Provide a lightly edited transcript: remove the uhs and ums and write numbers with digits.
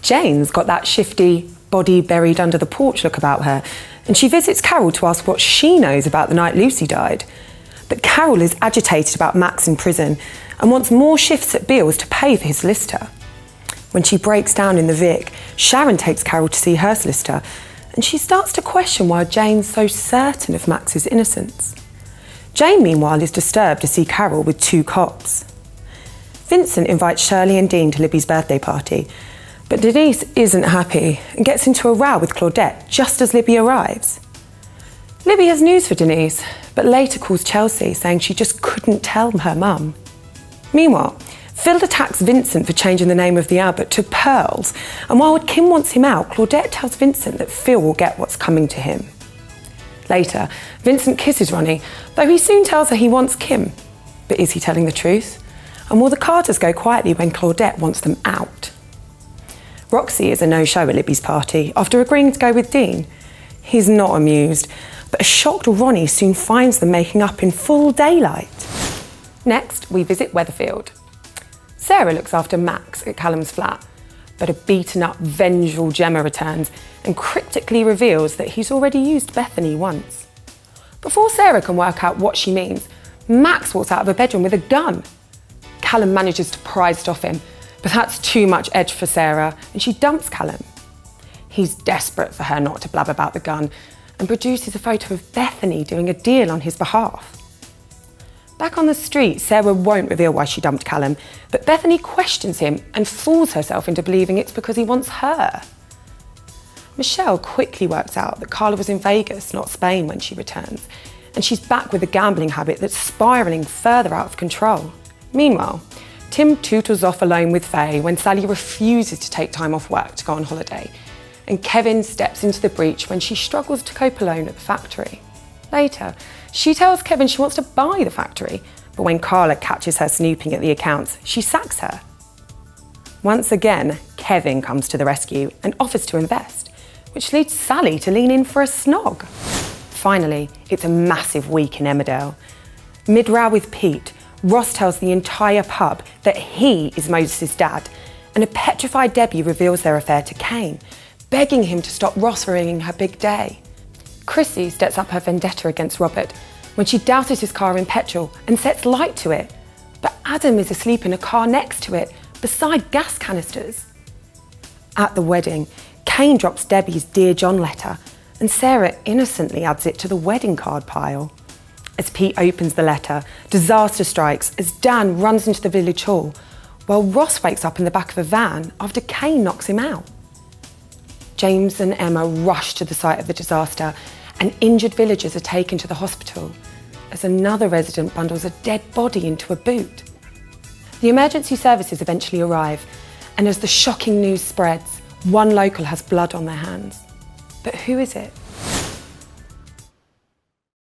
Jane's got that shifty, body buried under the porch look about her, and she visits Carol to ask what she knows about the night Lucy died. But Carol is agitated about Max in prison and wants more shifts at Beale's to pay for his solicitor. When she breaks down in the Vic, Sharon takes Carol to see her solicitor, and she starts to question why Jane's so certain of Max's innocence. Jane, meanwhile, is disturbed to see Carol with 2 cops. Vincent invites Shirley and Dean to Libby's birthday party, but Denise isn't happy and gets into a row with Claudette just as Libby arrives. Libby has news for Denise, but later calls Chelsea, saying she just couldn't tell her mum. Meanwhile, Phil attacks Vincent for changing the name of the Abbot to Pearls, and while Kim wants him out, Claudette tells Vincent that Phil will get what's coming to him. Later, Vincent kisses Ronnie, though he soon tells her he wants Kim. But is he telling the truth? And will the Carters go quietly when Claudette wants them out? Roxy is a no-show at Libby's party after agreeing to go with Dean. He's not amused, but a shocked Ronnie soon finds them making up in full daylight. Next, we visit Weatherfield. Sarah looks after Max at Callum's flat, but a beaten-up, vengeful Gemma returns and cryptically reveals that he's already used Bethany once. Before Sarah can work out what she means, Max walks out of a bedroom with a gun. Callum manages to prise it off him, but that's too much edge for Sarah, and she dumps Callum. He's desperate for her not to blab about the gun and produces a photo of Bethany doing a deal on his behalf. Back on the street, Sarah won't reveal why she dumped Callum, but Bethany questions him and fools herself into believing it's because he wants her. Michelle quickly works out that Carla was in Vegas, not Spain, when she returns, and she's back with a gambling habit that's spiralling further out of control. Meanwhile, Tim tootles off alone with Faye when Sally refuses to take time off work to go on holiday, and Kevin steps into the breach when she struggles to cope alone at the factory. Later, she tells Kevin she wants to buy the factory, but when Carla catches her snooping at the accounts, she sacks her. Once again, Kevin comes to the rescue and offers to invest, which leads Sally to lean in for a snog. Finally, it's a massive week in Emmerdale. Mid-row with Pete, Ross tells the entire pub that he is Moses' dad, and a petrified Debbie reveals their affair to Kane, begging him to stop Ross ruining her big day. Chrissy sets up her vendetta against Robert when she douses his car in petrol and sets light to it, but Adam is asleep in a car next to it, beside gas canisters. At the wedding, Kane drops Debbie's Dear John letter, and Sarah innocently adds it to the wedding card pile. As Pete opens the letter, disaster strikes as Dan runs into the village hall, while Ross wakes up in the back of a van after Kane knocks him out. James and Emma rush to the site of the disaster, and injured villagers are taken to the hospital as another resident bundles a dead body into a boot. The emergency services eventually arrive, and as the shocking news spreads, one local has blood on their hands. But who is it?